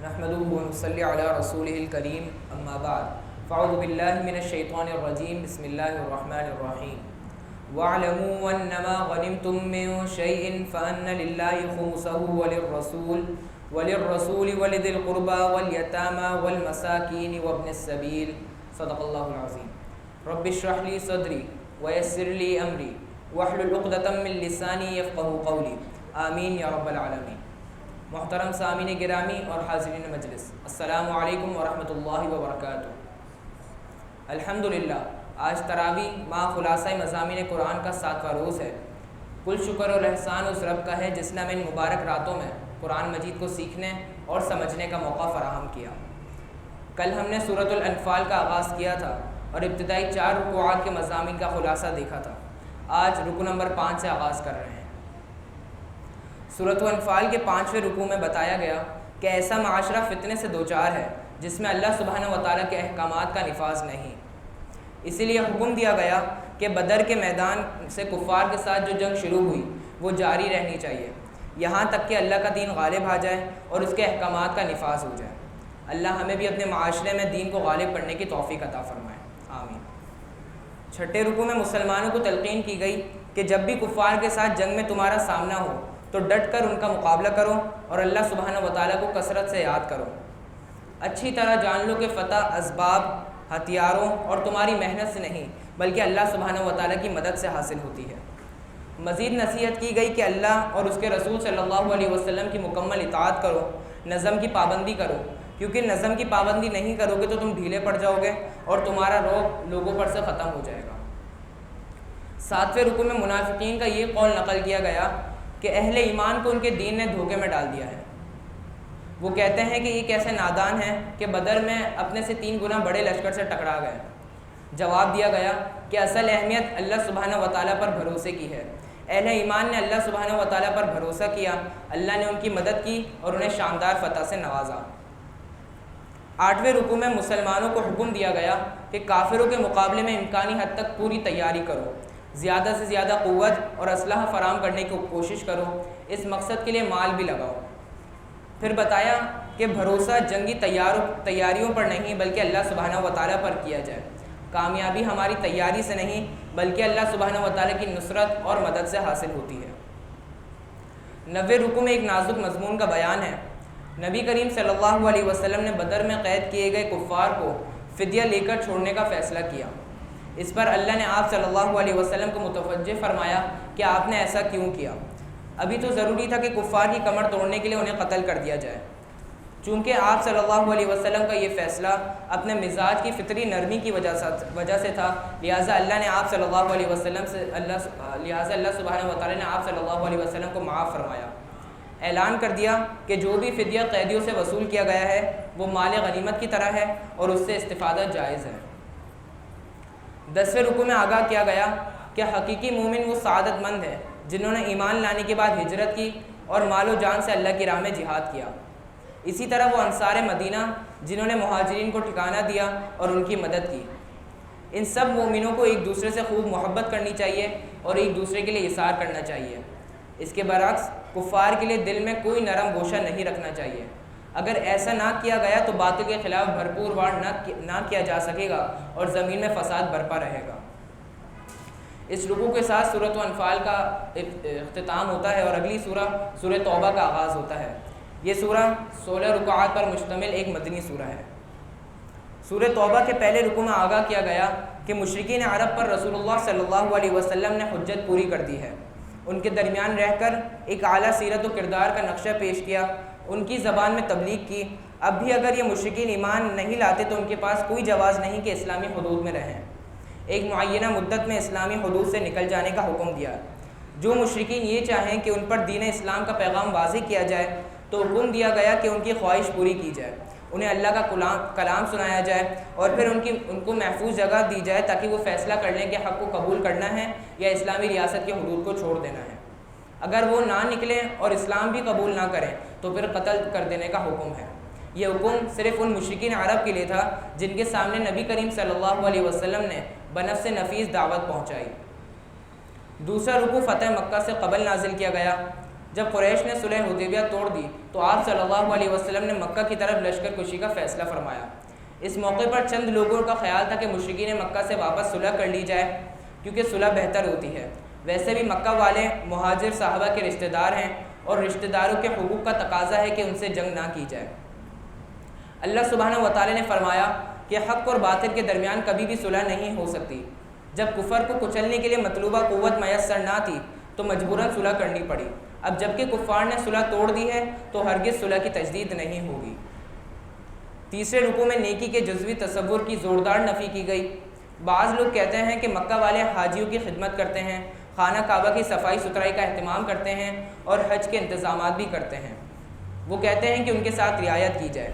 نحمده ونصلي على رسوله الكريم اما بعد فاعوذ بالله من الشيطان الرجيم بسم الله الرحمن الرحيم واعلموا انما غنمتم من شيء فان لله خمسه وللرسول ولذي القربى واليتامى والمساكين وابن السبيل صدق الله العظيم رب اشرح لي صدري ويسر لي امري واحلل عقدة من لساني يفقهوا قولي آمین یا رب العالمین۔ محترم سامعین گرامی اور حاضرین مجلس، السلام علیکم ورحمۃ اللہ وبرکاتہ۔ الحمدللہ آج تراویح ماہ خلاصہ مضامین قرآن کا 7واں روز ہے۔ کل شکر اور احسان اس رب کا ہے جس نے ہمیں ان مبارک راتوں میں قرآن مجید کو سیکھنے اور سمجھنے کا موقع فراہم کیا۔ کل ہم نے سورۃ الانفال کا آغاز کیا تھا اور ابتدائی 4 رکوعات کے مضامین کا خلاصہ دیکھا تھا۔ آج رکو نمبر 5 سے آغاز کر رہے ہیں۔ سورۃ الانفال کے 5ویں رکوع میں بتایا گیا کہ ایسا معاشرہ فتنے سے دوچار ہے جس میں اللہ سبحانہ و تعالیٰ کے احکامات کا نفاذ نہیں۔ اسی لیے حکم دیا گیا کہ بدر کے میدان سے کفار کے ساتھ جو جنگ شروع ہوئی وہ جاری رہنی چاہیے یہاں تک کہ اللہ کا دین غالب آ جائے اور اس کے احکامات کا نفاذ ہو جائے۔ اللہ ہمیں بھی اپنے معاشرے میں دین کو غالب کرنے کی توفیق عطا فرمائے، آمین۔ 6ٹھے رکوع میں مسلمانوں کو تلقین کی گئی کہ جب بھی کفار کے ساتھ جنگ میں تمہارا سامنا ہو تو ڈٹ کر ان کا مقابلہ کرو اور اللہ سبحانہ و تعالیٰ کو کثرت سے یاد کرو۔ اچھی طرح جان لو کہ فتح اسباب، ہتھیاروں اور تمہاری محنت سے نہیں بلکہ اللہ سبحانہ و تعالیٰ کی مدد سے حاصل ہوتی ہے۔ مزید نصیحت کی گئی کہ اللہ اور اس کے رسول صلی اللہ علیہ وسلم کی مکمل اطاعت کرو، نظم کی پابندی کرو، کیونکہ نظم کی پابندی نہیں کرو گے تو تم ڈھیلے پڑ جاؤ گے اور تمہارا رعب لوگوں پر سے ختم ہو جائے گا۔ 7ویں رکوع میں منافقین کا یہ قول نقل کیا گیا کہ اہل ایمان کو ان کے دین نے دھوکے میں ڈال دیا ہے۔ وہ کہتے ہیں کہ یہ کیسے نادان ہیں کہ بدر میں اپنے سے 3 گنا بڑے لشکر سے ٹکرا گئے۔ جواب دیا گیا کہ اصل اہمیت اللہ سبحانہ و تعالیٰ پر بھروسے کی ہے۔ اہل ایمان نے اللہ سبحانہ و تعالیٰ پر بھروسہ کیا، اللہ نے ان کی مدد کی اور انہیں شاندار فتح سے نوازا۔ 8ویں رکوع میں مسلمانوں کو حکم دیا گیا کہ کافروں کے مقابلے میں امکانی حد تک پوری تیاری کرو، زیادہ سے زیادہ قوت اور اسلحہ فراہم کرنے کی کوشش کرو، اس مقصد کے لیے مال بھی لگاؤ۔ پھر بتایا کہ بھروسہ جنگی تیاریوں پر نہیں بلکہ اللہ سبحانہ و تعالیٰ پر کیا جائے۔ کامیابی ہماری تیاری سے نہیں بلکہ اللہ سبحانہ و تعالیٰ کی نصرت اور مدد سے حاصل ہوتی ہے۔ 9ویں رکوع میں ایک نازک مضمون کا بیان ہے۔ نبی کریم صلی اللہ علیہ وسلم نے بدر میں قید کیے گئے کفار کو فدیہ لے کر چھوڑنے کا فیصلہ کیا۔ اس پر اللہ نے آپ صلی اللہ علیہ وسلم کو متوجہ فرمایا کہ آپ نے ایسا کیوں کیا؟ ابھی تو ضروری تھا کہ کفار کی کمر توڑنے کے لیے انہیں قتل کر دیا جائے۔ چونکہ آپ صلی اللہ علیہ وسلم کا یہ فیصلہ اپنے مزاج کی فطری نرمی کی وجہ سے تھا، لہٰذا اللہ سبحانہ و تعالیٰ نے آپ صلی اللہ علیہ وسلم کو معاف فرمایا۔ اعلان کر دیا کہ جو بھی فدیہ قیدیوں سے وصول کیا گیا ہے وہ مال غنیمت کی طرح ہے اور اس سے استفادہ جائز ہے۔ 10ویں رکوع میں آگاہ کیا گیا کہ حقیقی مومن وہ سعادت مند ہے جنہوں نے ایمان لانے کے بعد ہجرت کی اور مال و جان سے اللہ کی راہ میں جہاد کیا۔ اسی طرح وہ انصار مدینہ جنہوں نے مہاجرین کو ٹھکانہ دیا اور ان کی مدد کی۔ ان سب مومنوں کو ایک دوسرے سے خوب محبت کرنی چاہیے اور ایک دوسرے کے لیے اثار کرنا چاہیے۔ اس کے برعکس کفار کے لیے دل میں کوئی نرم گوشہ نہیں رکھنا چاہیے۔ اگر ایسا نہ کیا گیا تو باطل کے خلاف بھرپور وار نہ کیا جا سکے گا اور زمین میں فساد برپا رہے گا۔ اس رکوع کے ساتھ سورۃ الانفال کا اختتام ہوتا ہے اور اگلی سورہ توبہ کا آغاز ہوتا ہے۔ یہ سورہ 16 رکوعات پر مشتمل ایک مدنی سورہ ہے۔ سورہ توبہ کے پہلے رکوع میں آگاہ کیا گیا کہ مشرکین عرب پر رسول اللہ صلی اللہ علیہ وسلم نے حجت پوری کر دی ہے، ان کے درمیان رہ کر ایک اعلیٰ سیرت و کردار کا نقشہ پیش کیا، ان کی زبان میں تبلیغ کی۔ اب بھی اگر یہ مشرکین ایمان نہیں لاتے تو ان کے پاس کوئی جواز نہیں کہ اسلامی حدود میں رہیں۔ ایک معینہ مدت میں اسلامی حدود سے نکل جانے کا حکم دیا۔ جو مشرکین یہ چاہیں کہ ان پر دین اسلام کا پیغام واضح کیا جائے تو حکم دیا گیا کہ ان کی خواہش پوری کی جائے، انہیں اللہ کا کلام سنایا جائے اور پھر ان کو محفوظ جگہ دی جائے تاکہ وہ فیصلہ کر لیں کہ حق کو قبول کرنا ہے یا اسلامی ریاست کے حدود کو چھوڑ دینا ہے۔ اگر وہ نہ نکلیں اور اسلام بھی قبول نہ کریں تو پھر قتل کر دینے کا حکم ہے۔ یہ حکم صرف ان مشرکین عرب کے لیے تھا جن کے سامنے نبی کریم صلی اللہ علیہ وسلم نے بنفس نفیس دعوت پہنچائی۔ دوسرا رکوع فتح مکہ سے قبل نازل کیا گیا۔ جب قریش نے صلح حدیبیہ توڑ دی تو آپ صلی اللہ علیہ وسلم نے مکہ کی طرف لشکر کشی کا فیصلہ فرمایا۔ اس موقع پر چند لوگوں کا خیال تھا کہ مشرکین مکہ سے واپس صلح کر لی جائے کیونکہ صلح بہتر ہوتی ہے۔ ویسے بھی مکہ والے مہاجر صحابہ کے رشتہ دار ہیں اور رشتہ داروں کے حقوق کا تقاضا ہے کہ ان سے جنگ نہ کی جائے۔ اللہ سبحانہ و تعالی نے فرمایا کہ حق اور باطل کے درمیان کبھی بھی صلح نہیں ہو سکتی۔ جب کفر کو کچلنے کے لیے مطلوبہ قوت میسر نہ تھی تو مجبوراً صلح کرنی پڑی۔ اب جبکہ کفار نے صلح توڑ دی ہے تو ہرگز صلح کی تجدید نہیں ہوگی۔ تیسرے رکوع میں نیکی کے جزوی تصور کی زوردار نفی کی گئی۔ بعض لوگ کہتے ہیں کہ مکہ والے حاجیوں کی خدمت کرتے ہیں، خانہ کعبہ کی صفائی ستھرائی کا اہتمام کرتے ہیں اور حج کے انتظامات بھی کرتے ہیں۔ وہ کہتے ہیں کہ ان کے ساتھ رعایت کی جائے۔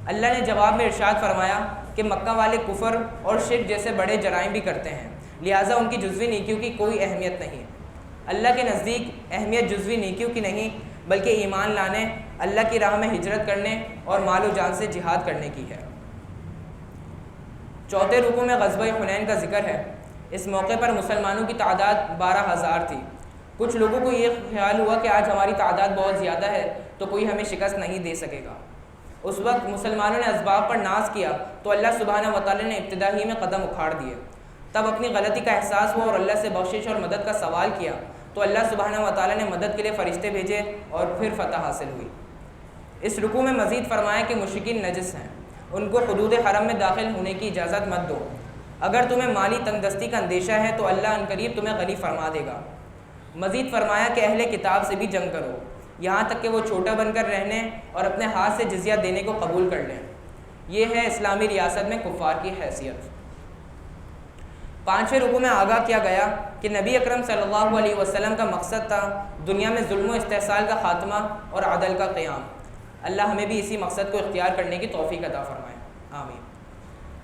اللہ نے جواب میں ارشاد فرمایا کہ مکہ والے کفر اور شرک جیسے بڑے جرائم بھی کرتے ہیں، لہٰذا ان کی جزوی نیکیوں کی کوئی اہمیت نہیں۔ اللہ کے نزدیک اہمیت جزوی نیکیوں کی نہیں بلکہ ایمان لانے، اللہ کی راہ میں ہجرت کرنے اور مال و جان سے جہاد کرنے کی ہے۔ چوتھے رکوع میں غزوہ حنین کا ذکر ہے۔ اس موقع پر مسلمانوں کی تعداد 12,000 تھی۔ کچھ لوگوں کو یہ خیال ہوا کہ آج ہماری تعداد بہت زیادہ ہے تو کوئی ہمیں شکست نہیں دے سکے گا۔ اس وقت مسلمانوں نے اسباب پر ناز کیا تو اللہ سبحانہ و تعالی نے ابتدا ہی میں قدم اکھاڑ دیے۔ تب اپنی غلطی کا احساس ہوا اور اللہ سے بخشش اور مدد کا سوال کیا تو اللہ سبحانہ و تعالی نے مدد کے لیے فرشتے بھیجے اور پھر فتح حاصل ہوئی۔ اس رکوع میں مزید فرمایا کہ مشرکین نجس ہیں، ان کو حدود حرم میں داخل ہونے کی اجازت مت دو۔ اگر تمہیں مالی تنگ دستی کا اندیشہ ہے تو اللہ عنقریب تمہیں غنی فرما دے گا۔ مزید فرمایا کہ اہل کتاب سے بھی جنگ کرو، یہاں تک کہ وہ چھوٹا بن کر رہنے اور اپنے ہاتھ سے جزیہ دینے کو قبول کر لیں۔ یہ ہے اسلامی ریاست میں کفار کی حیثیت۔ پانچویں رکوع میں آگاہ کیا گیا کہ نبی اکرم صلی اللہ علیہ وسلم کا مقصد تھا دنیا میں ظلم و استحصال کا خاتمہ اور عدل کا قیام۔ اللہ ہمیں بھی اسی مقصد کو اختیار کرنے کی توفیق عطا فرمائے، آمین۔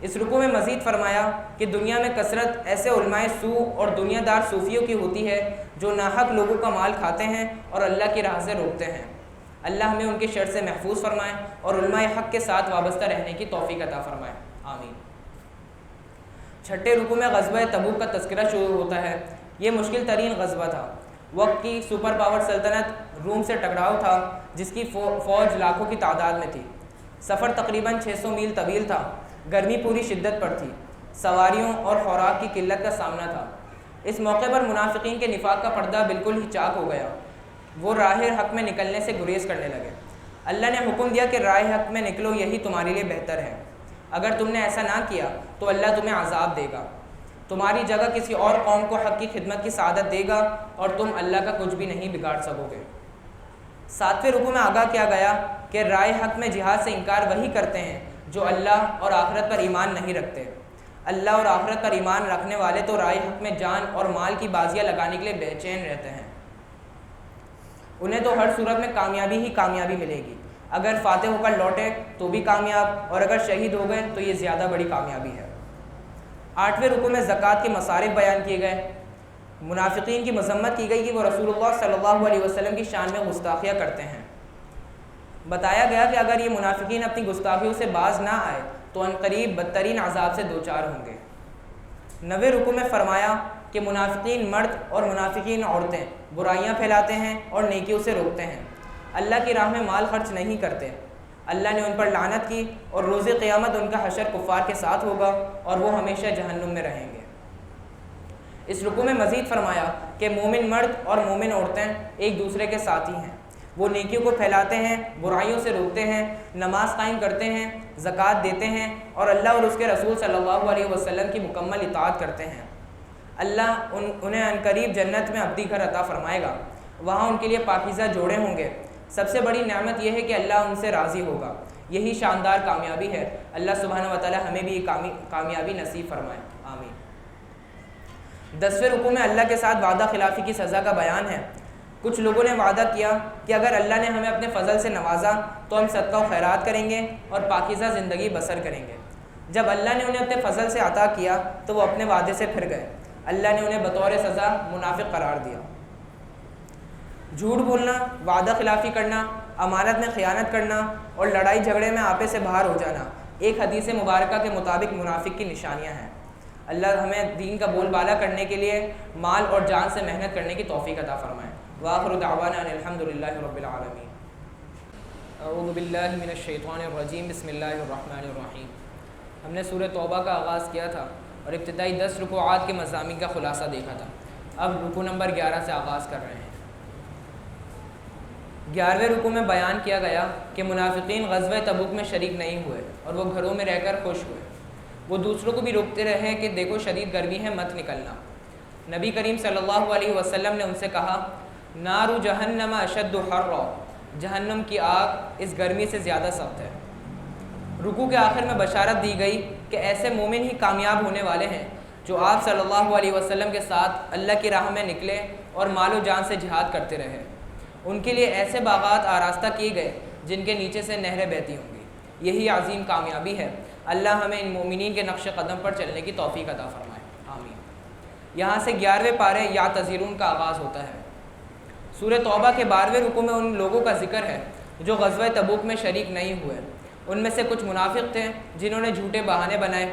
اس رکوع میں مزید فرمایا کہ دنیا میں کثرت ایسے علماء سو اور دنیا دار صوفیوں کی ہوتی ہے جو ناحق لوگوں کا مال کھاتے ہیں اور اللہ کی راہ سے روکتے ہیں۔ اللہ ہمیں ان کے شر سے محفوظ فرمائے اور علماء حق کے ساتھ وابستہ رہنے کی توفیق عطا فرمائے، آمین۔ چھٹے رکوع میں غزوہ تبوک کا تذکرہ شروع ہوتا ہے۔ یہ مشکل ترین غزوہ تھا۔ وقت کی سپر پاور سلطنت روم سے ٹکراؤ تھا جس کی فوج لاکھوں کی تعداد میں تھی۔ سفر تقریباً 600 میل طویل تھا۔ گرمی پوری شدت پر تھی۔ سواریوں اور خوراک کی قلت کا سامنا تھا۔ اس موقع پر منافقین کے نفاق کا پردہ بالکل ہی چاک ہو گیا۔ وہ راہ حق میں نکلنے سے گریز کرنے لگے۔ اللہ نے حکم دیا کہ راہ حق میں نکلو، یہی تمہارے لیے بہتر ہے۔ اگر تم نے ایسا نہ کیا تو اللہ تمہیں عذاب دے گا، تمہاری جگہ کسی اور قوم کو حق کی خدمت کی سعادت دے گا اور تم اللہ کا کچھ بھی نہیں بگاڑ سکو گے۔ ساتویں رکوع میں آگاہ کیا گیا کہ رائے حق میں جہاد سے انکار وہی کرتے ہیں جو اللہ اور آخرت پر ایمان نہیں رکھتے۔ اللہ اور آخرت پر ایمان رکھنے والے تو رائے حق میں جان اور مال کی بازیاں لگانے کے لیے بے چین رہتے ہیں۔ انہیں تو ہر صورت میں کامیابی ہی کامیابی ملے گی۔ اگر فاتح ہو کر لوٹے تو بھی کامیاب، اور اگر شہید ہو گئے تو یہ زیادہ بڑی کامیابی ہے۔ آٹھویں رکوع میں زکوٰۃ کے مصارف بیان کیے گئے۔ منافقین کی مذمت کی گئی کہ وہ رسول اللہ صلی اللہ علیہ وسلم کی شان میں گستاخیاں کرتے ہیں۔ بتایا گیا کہ اگر یہ منافقین اپنی گستاخیوں سے باز نہ آئے تو عنقریب بدترین عذاب سے دوچار ہوں گے۔ 9ویں رکوع میں فرمایا کہ منافقین مرد اور منافقین عورتیں برائیاں پھیلاتے ہیں اور نیکیوں سے روکتے ہیں، اللہ کی راہ میں مال خرچ نہیں کرتے۔ اللہ نے ان پر لعنت کی اور روز قیامت ان کا حشر کفار کے ساتھ ہوگا اور وہ ہمیشہ جہنم میں رہیں گے۔ اس رکوع میں مزید فرمایا کہ مومن مرد اور مومن عورتیں ایک دوسرے کے ساتھی ہیں۔ وہ نیکیوں کو پھیلاتے ہیں، برائیوں سے روکتے ہیں، نماز قائم کرتے ہیں، زکوٰۃ دیتے ہیں اور اللہ اور اس کے رسول صلی اللہ علیہ وسلم کی مکمل اطاعت کرتے ہیں۔ اللہ انہیں عنقریب جنت میں ابدی گھر عطا فرمائے گا، وہاں ان کے لیے پاکیزہ جوڑے ہوں گے۔ سب سے بڑی نعمت یہ ہے کہ اللہ ان سے راضی ہوگا، یہی شاندار کامیابی ہے۔ اللہ سبحانہ و تعالی ہمیں بھی یہ کامیابی نصیب فرمائے، آمین۔ 10ویں رکوع میں اللہ کے ساتھ وعدہ خلافی کی سزا کا بیان ہے۔ کچھ لوگوں نے وعدہ کیا کہ اگر اللہ نے ہمیں اپنے فضل سے نوازا تو ہم صدقہ و خیرات کریں گے اور پاکیزہ زندگی بسر کریں گے۔ جب اللہ نے انہیں اپنے فضل سے عطا کیا تو وہ اپنے وعدے سے پھر گئے۔ اللہ نے انہیں بطور سزا منافق قرار دیا۔ جھوٹ بولنا، وعدہ خلافی کرنا، امانت میں خیانت کرنا اور لڑائی جھگڑے میں آپے سے باہر ہو جانا ایک حدیث مبارکہ کے مطابق منافق کی نشانیاں ہیں۔ اللہ ہمیں دین کا بول بالا کرنے کے لیے مال اور جان سے محنت کرنے کی توفیق عطا فرمائے۔ وآخر دعوانا ان الحمدللہ رب العالمین۔ اعوذ باللہ من الشیطان الرجیم، بسم اللہ الرحمن الرحیم۔ ہم نے سورہ توبہ کا آغاز کیا تھا اور ابتدائی 10 رکوعات کے مضامین کا خلاصہ دیکھا تھا۔ اب رکوع نمبر 11 سے آغاز کر رہے ہیں۔ 11ویں رکوع میں بیان کیا گیا کہ منافقین غزوہ تبوک میں شریک نہیں ہوئے اور وہ گھروں میں رہ کر خوش ہوئے۔ وہ دوسروں کو بھی روکتے رہے کہ دیکھو شدید گرمی ہے، مت نکلنا۔ نبی کریم صلی اللہ علیہ وسلم نے ان سے کہا نار جہنم اشد حرا، جہنم کی آگ اس گرمی سے زیادہ سخت ہے۔ رکوع کے آخر میں بشارت دی گئی کہ ایسے مومن ہی کامیاب ہونے والے ہیں جو آپ صلی اللہ علیہ وسلم کے ساتھ اللہ کی راہ میں نکلے اور مال و جان سے جہاد کرتے رہے۔ ان کے لیے ایسے باغات آراستہ کیے گئے جن کے نیچے سے نہریں بہتی ہوں گی۔ یہی عظیم کامیابی ہے۔ اللہ ہمیں ان مومنین کے نقش قدم پر چلنے کی توفیق عطا فرمائے، آمین۔ یہاں سے 11ویں پارے یا تذیرون کا آغاز ہوتا ہے۔ سورہ توبہ کے 12ویں رکوع میں ان لوگوں کا ذکر ہے جو غزوہ تبوک میں شریک نہیں ہوئے۔ ان میں سے کچھ منافق تھے جنہوں نے جھوٹے بہانے بنائے۔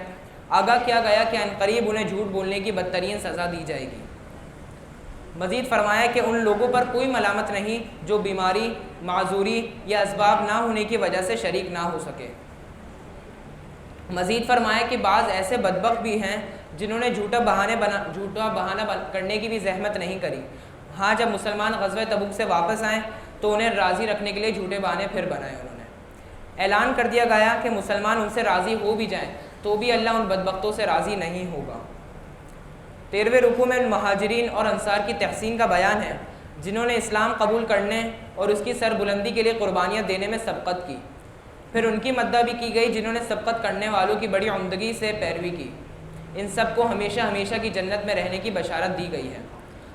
آگاہ کیا گیا کہ عنقریب انہیں جھوٹ بولنے کی بدترین سزا دی جائے گی۔ مزید فرمایا کہ ان لوگوں پر کوئی ملامت نہیں جو بیماری، معذوری یا اسباب نہ ہونے کی وجہ سے شریک نہ ہو سکے۔ مزید فرمایا کہ بعض ایسے بدبخت بھی ہیں جنہوں نے جھوٹا بہانہ کرنے کی بھی زحمت نہیں کری۔ ہاں جب مسلمان غزوہ تبوک سے واپس آئیں تو انہیں راضی رکھنے کے لیے جھوٹے بہانے پھر بنائے۔ انہوں نے اعلان کر دیا گیا کہ مسلمان ان سے راضی ہو بھی جائیں تو بھی اللہ ان بدبختوں سے راضی نہیں ہوگا۔ 13ویں رکوع میں ان مہاجرین اور انصار کی تحسین کا بیان ہے جنہوں نے اسلام قبول کرنے اور اس کی سربلندی کے لیے قربانیاں دینے میں سبقت کی۔ پھر ان کی مدح بھی کی گئی جنہوں نے سبقت کرنے والوں کی بڑی عمدگی سے پیروی کی۔ ان سب کو ہمیشہ ہمیشہ کی جنت میں رہنے کی بشارت دی گئی ہے۔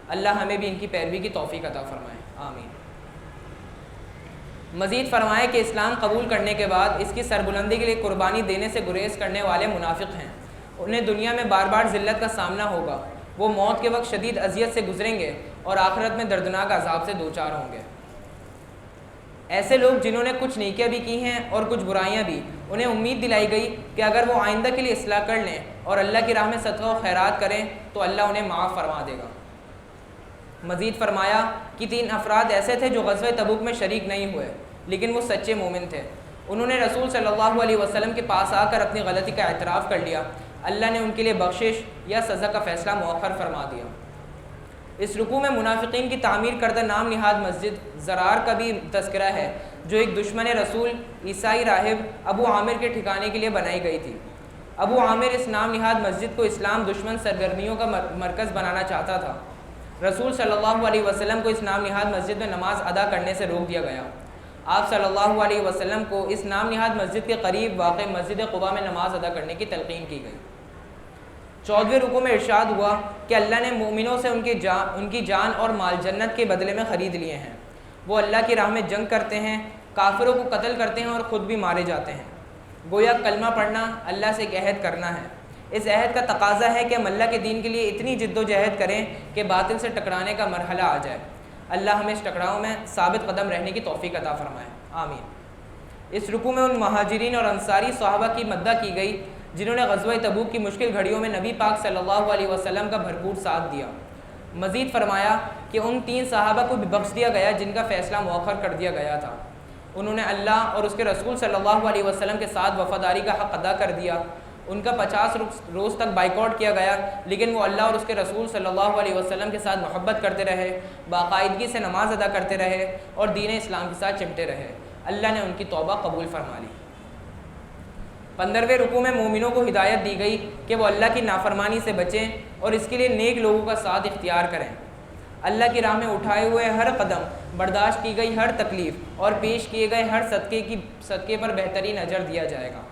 اللہ ہمیں بھی ان کی پیروی کی توفیق عطا فرمائے، آمین۔ مزید فرمائے کہ اسلام قبول کرنے کے بعد اس کی سربلندی کے لیے قربانی دینے سے گریز کرنے والے منافق ہیں۔ انہیں دنیا میں بار بار ذلت کا سامنا ہوگا۔ وہ موت کے وقت شدید اذیت سے گزریں گے اور آخرت میں دردناک عذاب سے دوچار ہوں گے۔ ایسے لوگ جنہوں نے کچھ نیکیاں بھی کی ہیں اور کچھ برائیاں بھی، انہیں امید دلائی گئی کہ اگر وہ آئندہ کے لیے اصلاح کر لیں اور اللہ کی راہ میں صدقہ و خیرات کریں تو اللہ انہیں معاف فرما دے گا۔ مزید فرمایا کہ 3 افراد ایسے تھے جو غزوہ تبوک میں شریک نہیں ہوئے لیکن وہ سچے مومن تھے۔ انہوں نے رسول صلی اللہ علیہ وسلم کے پاس آ کر اپنی غلطی کا اعتراف کر لیا۔ اللہ نے ان کے لیے بخشش یا سزا کا فیصلہ مؤخر فرما دیا۔ اس رکوع میں منافقین کی تعمیر کردہ نام نہاد مسجد زرار کا بھی تذکرہ ہے جو ایک دشمن رسول عیسائی راہب ابو عامر کے ٹھکانے کے لیے بنائی گئی تھی۔ ابو عامر اس نام نہاد مسجد کو اسلام دشمن سرگرمیوں کا مرکز بنانا چاہتا تھا۔ رسول صلی اللہ علیہ وسلم کو اس نام نہاد مسجد میں نماز ادا کرنے سے روک دیا گیا۔ آپ صلی اللہ علیہ وسلم کو اس نام نہاد مسجد کے قریب واقع مسجد قباء میں نماز ادا کرنے کی تلقین کی گئی۔ 14ویں رکوع میں ارشاد ہوا کہ اللہ نے مومنوں سے ان کی جان اور مال جنت کے بدلے میں خرید لیے ہیں۔ وہ اللہ کی راہ میں جنگ کرتے ہیں، کافروں کو قتل کرتے ہیں اور خود بھی مارے جاتے ہیں۔ گویا کلمہ پڑھنا اللہ سے ایک عہد کرنا ہے۔ اس عہد کا تقاضا ہے کہ ہم اللہ کے دین کے لیے اتنی جد و جہد کریں کہ باطل سے ٹکرانے کا مرحلہ آ جائے۔ اللہ ہمیں اس ٹکراؤ میں ثابت قدم رہنے کی توفیق عطا فرمائے، آمین۔ اس رکوع میں ان مہاجرین اور انصاری صحابہ کی مدح کی گئی جنہوں نے غزوہ تبوک کی مشکل گھڑیوں میں نبی پاک صلی اللہ علیہ وسلم کا بھرپور ساتھ دیا۔ مزید فرمایا کہ ان 3 صحابہ کو بھی بخش دیا گیا جن کا فیصلہ مؤخر کر دیا گیا تھا۔ انہوں نے اللہ اور اس کے رسول صلی اللہ علیہ وسلم کے ساتھ وفاداری کا حق ادا کر دیا۔ ان کا 50 روز تک بائیکاٹ کیا گیا لیکن وہ اللہ اور اس کے رسول صلی اللہ علیہ وسلم کے ساتھ محبت کرتے رہے، باقاعدگی سے نماز ادا کرتے رہے اور دین اسلام کے ساتھ چمٹے رہے۔ اللہ نے ان کی توبہ قبول فرما لی۔ 15ویں رکوع میں مومنوں کو ہدایت دی گئی کہ وہ اللہ کی نافرمانی سے بچیں اور اس کے لیے نیک لوگوں کا ساتھ اختیار کریں۔ اللہ کی راہ میں اٹھائے ہوئے ہر قدم، برداشت کی گئی ہر تکلیف اور پیش کیے گئے ہر صدقے پر بہترین اجر دیا جائے گا۔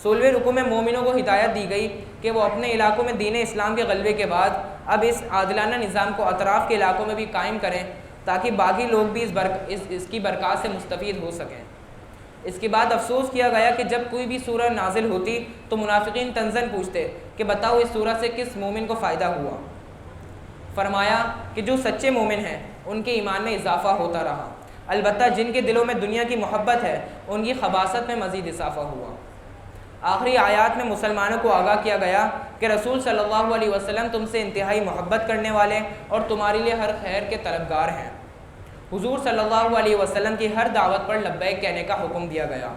16ویں رکوع میں مومنوں کو ہدایت دی گئی کہ وہ اپنے علاقوں میں دین اسلام کے غلبے کے بعد اب اس عادلانہ نظام کو اطراف کے علاقوں میں بھی قائم کریں تاکہ باقی لوگ بھی اس کی برکات سے مستفید ہو سکیں۔ اس کے بعد افسوس کیا گیا کہ جب کوئی بھی سورہ نازل ہوتی تو منافقین تنزن پوچھتے کہ بتاؤ اس سورہ سے کس مومن کو فائدہ ہوا۔ فرمایا کہ جو سچے مومن ہیں ان کے ایمان میں اضافہ ہوتا رہا، البتہ جن کے دلوں میں دنیا کی محبت ہے ان کی خباثت میں مزید اضافہ ہوا۔ آخری آیات میں مسلمانوں کو آگاہ کیا گیا کہ رسول صلی اللہ علیہ وسلم تم سے انتہائی محبت کرنے والے اور تمہارے لیے ہر خیر کے طلبگار ہیں۔ حضور صلی اللہ علیہ وسلم کی ہر دعوت پر لبیک کہنے کا حکم دیا گیا۔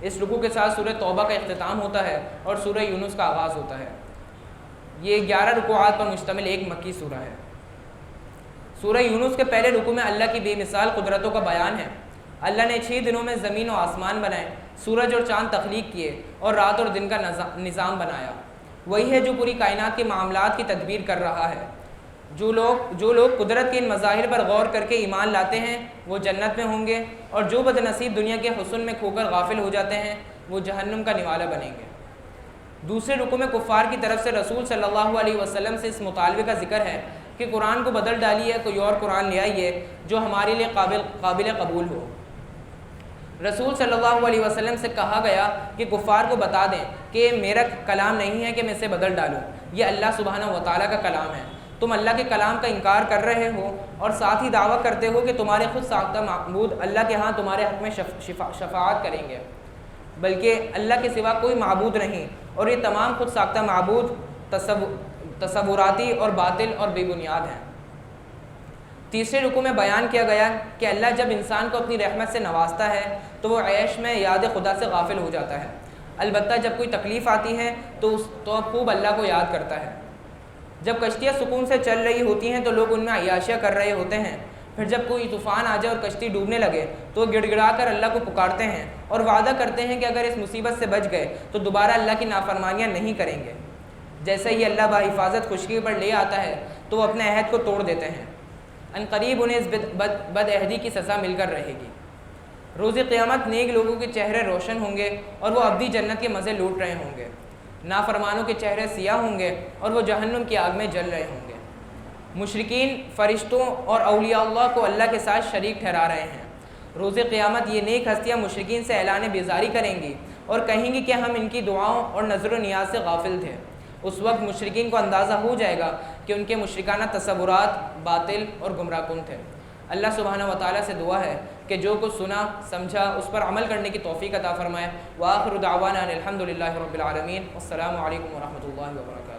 اس رکوع کے ساتھ سورہ توبہ کا اختتام ہوتا ہے اور سورہ یونس کا آغاز ہوتا ہے۔ یہ 11 رکوعات پر مشتمل ایک مکی سورہ ہے۔ سورہ یونس کے پہلے رکوع میں اللہ کی بے مثال قدرتوں کا بیان ہے۔ اللہ نے 6 دنوں میں زمین و آسمان بنائے، سورج اور چاند تخلیق کیے اور رات اور دن کا نظام بنایا۔ وہی ہے جو پوری کائنات کے معاملات کی تدبیر کر رہا ہے۔ جو لوگ قدرت کے ان مظاہر پر غور کر کے ایمان لاتے ہیں وہ جنت میں ہوں گے، اور جو بد نصیب دنیا کے حسن میں کھو کر غافل ہو جاتے ہیں وہ جہنم کا نوالہ بنیں گے۔ دوسرے رکوع میں کفار کی طرف سے رسول صلی اللہ علیہ وسلم سے اس مطالبے کا ذکر ہے کہ قرآن کو بدل ڈالیے، کوئی اور قرآن لے آئیے جو ہمارے لیے قابل قبول ہو۔ رسول صلی اللہ علیہ وسلم سے کہا گیا کہ کفار کو بتا دیں کہ یہ میرا کلام نہیں ہے کہ میں اسے بدل ڈالوں، یہ اللہ سبحانہ و تعالیٰ کا کلام ہے۔ تم اللہ کے کلام کا انکار کر رہے ہو اور ساتھ ہی دعویٰ کرتے ہو کہ تمہارے خود ساختہ معبود اللہ کے ہاں تمہارے حق میں شفاعت کریں گے، بلکہ اللہ کے سوا کوئی معبود نہیں، اور یہ تمام خود ساختہ معبود تصوراتی اور باطل اور بے بنیاد ہیں۔ تیسرے رکوع میں بیان کیا گیا کہ اللہ جب انسان کو اپنی رحمت سے نوازتا ہے تو وہ عیش میں یاد خدا سے غافل ہو جاتا ہے، البتہ جب کوئی تکلیف آتی ہے تو خوب اللہ کو یاد کرتا ہے۔ جب کشتیاں سکون سے چل رہی ہوتی ہیں تو لوگ ان میں عیاشیاں کر رہے ہوتے ہیں، پھر جب کوئی طوفان آ جائے اور کشتی ڈوبنے لگے تو وہ گڑ گڑا کر اللہ کو پکارتے ہیں اور وعدہ کرتے ہیں کہ اگر اس مصیبت سے بچ گئے تو دوبارہ اللہ کی نافرمانیاں نہیں کریں گے۔ جیسے ہی اللہ بحفاظت خشکی پر لے آتا ہے تو وہ اپنے عہد کو توڑ دیتے ہیں۔ ان قریب انہیں اس بد عہدی کی سزا مل کر رہے گی۔ روز قیامت نیک لوگوں کے چہرے روشن ہوں گے اور وہ ابدی جنت کے مزے لوٹ رہے ہوں گے، نافرمانوں کے چہرے سیاہ ہوں گے اور وہ جہنم کی آگ میں جل رہے ہوں گے۔ مشرکین فرشتوں اور اولیاء اللہ کو اللہ کے ساتھ شریک ٹھہرا رہے ہیں۔ روز قیامت یہ نیک ہستیاں مشرکین سے اعلان بیزاری کریں گی اور کہیں گی کہ ہم ان کی دعاؤں اور نظر و نیاز سے غافل تھے۔ اس وقت مشرکین کو اندازہ ہو جائے گا کہ ان کے مشرکانہ تصورات باطل اور گمراہ کن تھے۔ اللہ سبحانہ و تعالیٰ سے دعا ہے کہ جو کچھ سنا سمجھا اس پر عمل کرنے کی توفیق عطا فرمائے۔ وآخر دعوانا ان الحمد للہ رب العالمین۔ السلام علیکم ورحمۃ اللہ وبرکاتہ۔